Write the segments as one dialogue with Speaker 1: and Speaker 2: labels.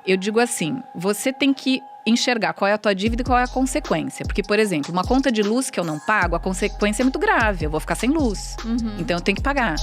Speaker 1: Eu digo assim, você tem que enxergar qual é a tua dívida e qual é a consequência. Porque, por exemplo, uma conta de luz que eu não pago, a consequência é muito grave. Eu vou ficar sem luz. Então eu tenho que pagar.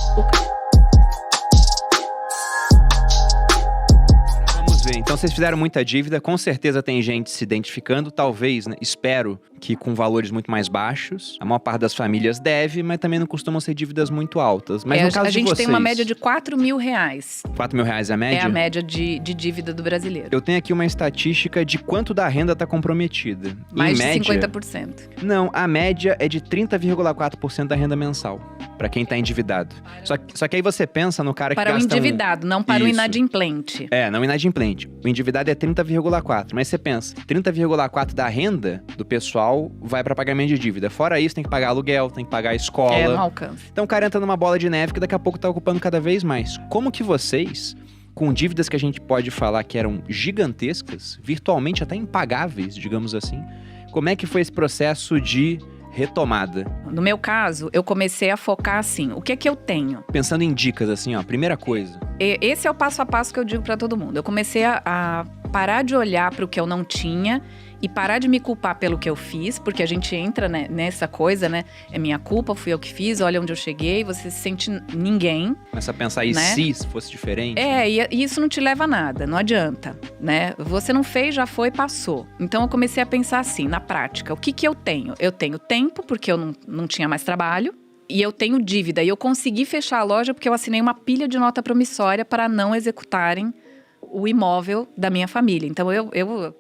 Speaker 2: Então vocês fizeram muita dívida, com certeza tem gente se identificando, talvez, né, espero que com valores muito mais baixos. A maior parte das famílias deve, mas também não costumam ser dívidas muito altas. Mas no caso
Speaker 1: a gente
Speaker 2: de vocês,
Speaker 1: tem uma média de R$4.000.
Speaker 2: R$4.000 é a média?
Speaker 1: É a média de dívida do brasileiro.
Speaker 2: Eu tenho aqui uma estatística de quanto da renda está comprometida.
Speaker 1: Mais
Speaker 2: em
Speaker 1: de
Speaker 2: média,
Speaker 1: 50%.
Speaker 2: Não, a média é de 30,4% da renda mensal, para quem tá endividado. Só que aí você pensa no cara que
Speaker 1: para
Speaker 2: gasta
Speaker 1: o endividado, não para o inadimplente.
Speaker 2: Não inadimplente. O endividado é 30,4%. Mas você pensa, 30,4% da renda do pessoal vai para pagamento de dívida. Fora isso, tem que pagar aluguel, tem que pagar a escola.
Speaker 1: Não alcança.
Speaker 2: Então o cara entra numa bola de neve que daqui a pouco tá ocupando cada vez mais. Como que vocês, com dívidas que a gente pode falar que eram gigantescas, virtualmente até impagáveis, digamos assim, como é que foi esse processo de retomada?
Speaker 1: No meu caso, eu comecei a focar assim, o que é que eu tenho?
Speaker 2: Pensando em dicas, assim, ó, primeira coisa.
Speaker 1: Esse é o passo a passo que eu digo pra todo mundo. Eu comecei a parar de olhar pro que eu não tinha e parar de me culpar pelo que eu fiz, porque a gente entra, né, nessa coisa, né? É minha culpa, fui eu que fiz, olha onde eu cheguei, você se sente ninguém.
Speaker 2: Começa a pensar, e se fosse diferente?
Speaker 1: E isso não te leva a nada, não adianta, né? Você não fez, já foi, passou. Então eu comecei a pensar assim, na prática, o que que eu tenho? Eu tenho tempo, porque eu não tinha mais trabalho, e eu tenho dívida. E eu consegui fechar a loja porque eu assinei uma pilha de nota promissória para não executarem o imóvel da minha família. Então eu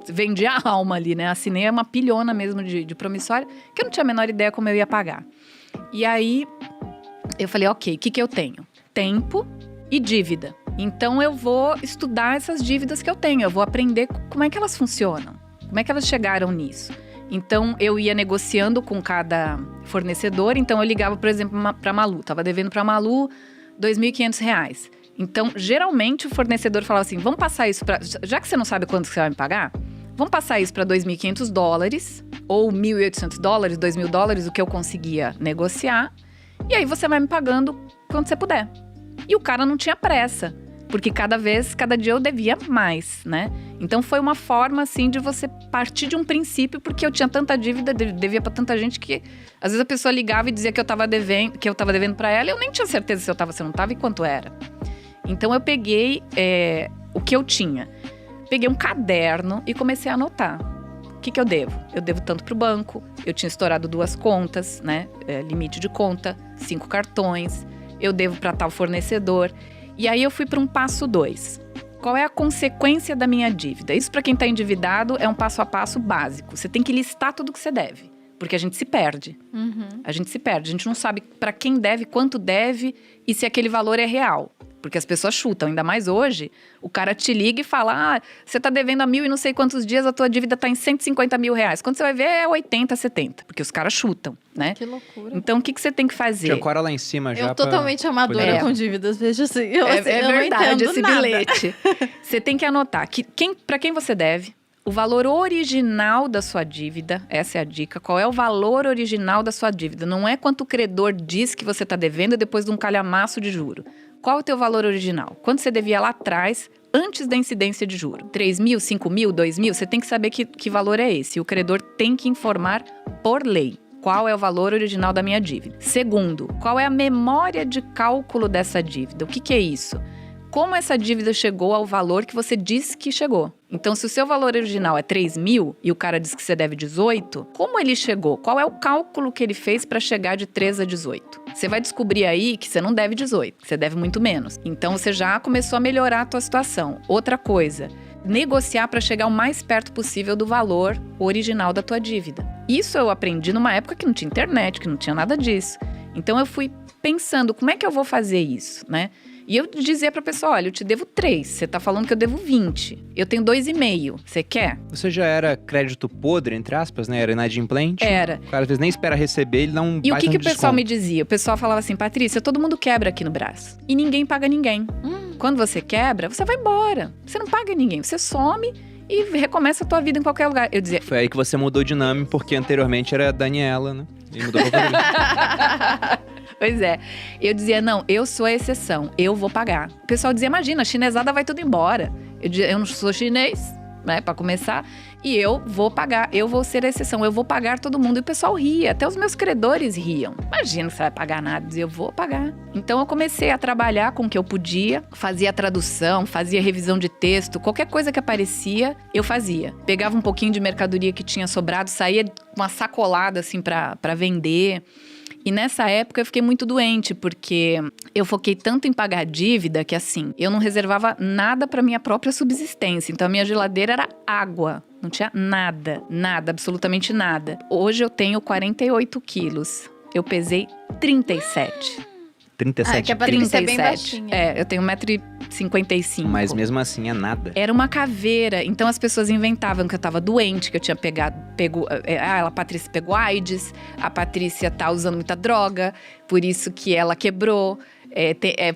Speaker 1: vendi a alma ali, né? Assinei uma pilhona mesmo de promissória, que eu não tinha a menor ideia como eu ia pagar. E aí, eu falei, ok, o que que eu tenho? Tempo e dívida. Então, eu vou estudar essas dívidas que eu tenho. Eu vou aprender como é que elas funcionam. Como é que elas chegaram nisso. Então, eu ia negociando com cada fornecedor. Então, eu ligava, por exemplo, para a Malu. Tava devendo para a Malu R$2.500. Então, geralmente, o fornecedor falava assim, vamos passar isso para... Já que você não sabe quanto você vai me pagar, vamos passar isso para $2.500 ou $1.800, $2.000, o que eu conseguia negociar. E aí, você vai me pagando quando você puder. E o cara não tinha pressa, porque cada dia eu devia mais, né? Então, foi uma forma, assim, de você partir de um princípio, porque eu tinha tanta dívida, devia para tanta gente que... Às vezes, a pessoa ligava e dizia que eu tava devendo para ela, e eu nem tinha certeza se eu não tava e quanto era. Então, eu peguei o que eu tinha. Peguei um caderno e comecei a anotar. O que eu devo? Eu devo tanto para o banco. Eu tinha estourado 2 contas, né? Limite de conta, 5 cartões. Eu devo para tal fornecedor. E aí, eu fui para um passo 2. Qual é a consequência da minha dívida? Isso, para quem está endividado, é um passo a passo básico. Você tem que listar tudo que você deve. Porque a gente se perde. A gente se perde. A gente não sabe para quem deve, quanto deve e se aquele valor é real. Porque as pessoas chutam, ainda mais hoje, o cara te liga e fala, você tá devendo há 1.000 e não sei quantos dias, a tua dívida tá em R$150 mil. Quando você vai ver, é 80, 70, porque os caras chutam, né?
Speaker 3: Que loucura.
Speaker 1: Então, o que você tem que fazer?
Speaker 2: Tinha Cora lá em cima já.
Speaker 3: Eu totalmente amadora com dívidas, veja assim. Eu
Speaker 1: verdade
Speaker 3: não entendo
Speaker 1: esse
Speaker 3: nada.
Speaker 1: bilhete. Você tem que anotar para quem você deve, o valor original da sua dívida, essa é a dica. Qual é o valor original da sua dívida? Não é quanto o credor diz que você está devendo depois de um calhamaço de juro. Qual é o teu valor original? Quanto você devia lá atrás, antes da incidência de juro? 3 mil, 5 mil, 2 mil? Você tem que saber que valor é esse. O credor tem que informar por lei. Qual é o valor original da minha dívida? Segundo, qual é a memória de cálculo dessa dívida? O que é isso? Como essa dívida chegou ao valor que você disse que chegou? Então, se o seu valor original é 3 mil e o cara diz que você deve 18, como ele chegou? Qual é o cálculo que ele fez para chegar de 3 a 18? Você vai descobrir aí que você não deve 18, que você deve muito menos. Então, você já começou a melhorar a tua situação. Outra coisa, negociar para chegar o mais perto possível do valor original da tua dívida. Isso eu aprendi numa época que não tinha internet, que não tinha nada disso. Então, eu fui pensando, como é que eu vou fazer isso, né? E eu dizia pra pessoa, olha, eu te devo 3, você tá falando que eu devo 20. Eu tenho 2,5, você quer?
Speaker 2: Você já era crédito podre, entre aspas, né? Era inadimplente?
Speaker 1: Era.
Speaker 2: O cara às vezes nem espera receber, ele dá um
Speaker 1: E o que o
Speaker 2: desconto.
Speaker 1: pessoal me dizia? O pessoal falava assim, Patrícia, todo mundo quebra aqui no braço. E ninguém paga ninguém. Quando você quebra, você vai embora. Você não paga ninguém, você some e recomeça a tua vida em qualquer lugar. Eu dizia...
Speaker 2: Foi aí que você mudou de nome, porque anteriormente era Daniela, né? E mudou pra Patrícia.
Speaker 1: Pois é. Eu dizia, não, eu sou a exceção, eu vou pagar. O pessoal dizia, imagina, a chinesada vai tudo embora. Eu não sou chinês, né, pra começar. E eu vou pagar, eu vou ser a exceção, eu vou pagar todo mundo. E o pessoal ria, até os meus credores riam. Imagina que você vai pagar nada, eu vou pagar. Então eu comecei a trabalhar com o que eu podia, fazia tradução, fazia revisão de texto, qualquer coisa que aparecia, eu fazia. Pegava um pouquinho de mercadoria que tinha sobrado, saía com uma sacolada assim pra vender. E nessa época eu fiquei muito doente, porque eu foquei tanto em pagar dívida que assim, eu não reservava nada para minha própria subsistência. Então a minha geladeira era água, não tinha nada, absolutamente nada. Hoje eu tenho 48 quilos, eu pesei 37.
Speaker 2: 37.
Speaker 3: Que a Patrícia é bem baixinha.
Speaker 1: Eu tenho 1,55 m.
Speaker 2: Mas mesmo assim é nada.
Speaker 1: Era uma caveira, então as pessoas inventavam que eu tava doente, que eu tinha a Patrícia pegou AIDS, a Patrícia tá usando muita droga, por isso que ela quebrou.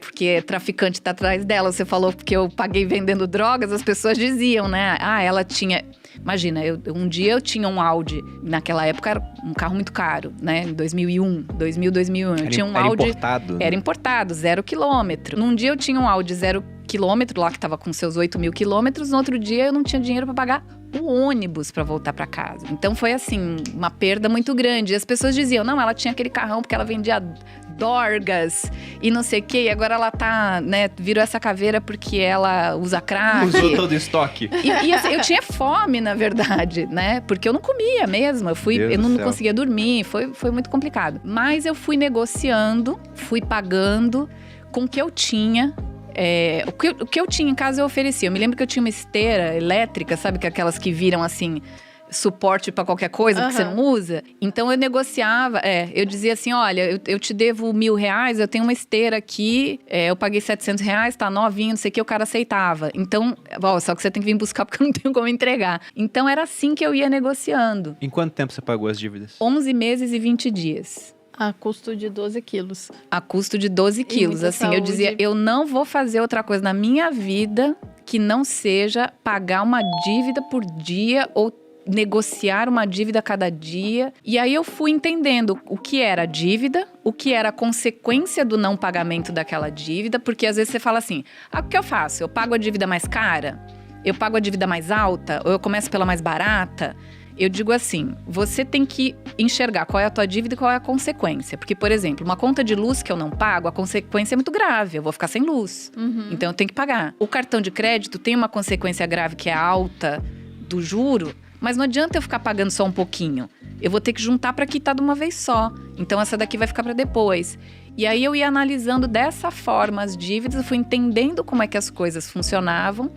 Speaker 1: Porque traficante tá atrás dela. Você falou que eu paguei vendendo drogas, as pessoas diziam, né? Ela tinha... Imagina, um dia eu tinha um Audi, naquela época era um carro muito caro, né? Em 2001. Eu tinha um Audi...
Speaker 2: Importado, né?
Speaker 1: Era importado, 0 quilômetro. Num dia eu tinha um Audi 0 quilômetro, lá que tava com seus 8.000 quilômetros. No outro dia eu não tinha dinheiro para pagar o ônibus para voltar para casa. Então foi assim, uma perda muito grande. E as pessoas diziam, não, ela tinha aquele carrão porque ela vendia dorgas e não sei o quê. E agora ela tá, né, virou essa caveira porque ela usa crack.
Speaker 2: Usou todo o estoque.
Speaker 1: E assim, eu tinha fome, na verdade, né? Porque eu não comia mesmo. Eu não conseguia dormir. Foi muito complicado. Mas eu fui negociando, fui pagando com o que eu tinha. O que eu tinha em casa eu oferecia. Eu me lembro que eu tinha uma esteira elétrica, sabe? Que aquelas que viram assim, suporte pra qualquer coisa que você não usa. Então eu negociava, eu dizia assim, olha, eu te devo R$1.000, eu tenho uma esteira aqui, eu paguei R$700, tá novinho, não sei o que, o cara aceitava. Então, só que você tem que vir buscar porque eu não tenho como entregar. Então era assim que eu ia negociando.
Speaker 2: Em quanto tempo você pagou as dívidas?
Speaker 1: 11 meses e 20 dias.
Speaker 3: A custo de 12 quilos.
Speaker 1: A custo de 12 quilos. Assim,
Speaker 3: saúde.
Speaker 1: Eu dizia, eu não vou fazer outra coisa na minha vida que não seja pagar uma dívida por dia ou negociar uma dívida a cada dia. E aí eu fui entendendo o que era dívida, o que era a consequência do não pagamento daquela dívida, porque às vezes você fala assim, o que eu faço? Eu pago a dívida mais cara? Eu pago a dívida mais alta? Ou eu começo pela mais barata? Eu digo assim, você tem que enxergar qual é a tua dívida e qual é a consequência. Porque, por exemplo, uma conta de luz que eu não pago, a consequência é muito grave. Eu vou ficar sem luz. Então, eu tenho que pagar. O cartão de crédito tem uma consequência grave que é a alta do juro. Mas não adianta eu ficar pagando só um pouquinho. Eu vou ter que juntar para quitar de uma vez só. Então, essa daqui vai ficar para depois. E aí, eu ia analisando dessa forma as dívidas. Eu fui entendendo como é que as coisas funcionavam.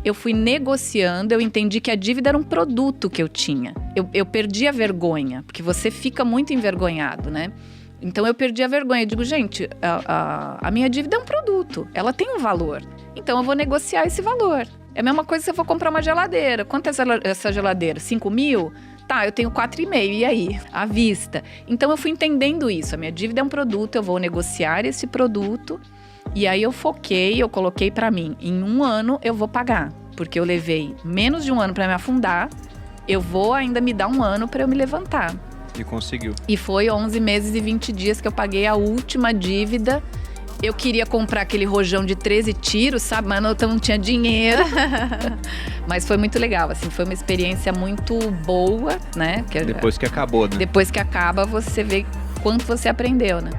Speaker 1: Eu fui negociando, eu entendi que a dívida era um produto que eu tinha. Eu perdi a vergonha, porque você fica muito envergonhado, né? Então, eu perdi a vergonha. Eu digo, gente, a minha dívida é um produto. Ela tem um valor. Então, eu vou negociar esse valor. É a mesma coisa se eu for comprar uma geladeira. Quanto é essa geladeira? 5.000? Tá, eu tenho 4,5, e aí? À vista. Então, eu fui entendendo isso. A minha dívida é um produto, eu vou negociar esse produto. E aí, eu foquei, eu coloquei pra mim, em 1 ano eu vou pagar. Porque eu levei menos de 1 ano pra me afundar. Eu vou ainda me dar 1 ano pra eu me levantar.
Speaker 2: E conseguiu.
Speaker 1: E foi 11 meses e 20 dias que eu paguei a última dívida. Eu queria comprar aquele rojão de 13 tiros, sabe? Mas não tinha dinheiro. Mas foi muito legal, assim. Foi uma experiência muito boa, né?
Speaker 2: Depois que acabou, né?
Speaker 1: Depois que acaba, você vê quanto você aprendeu, né?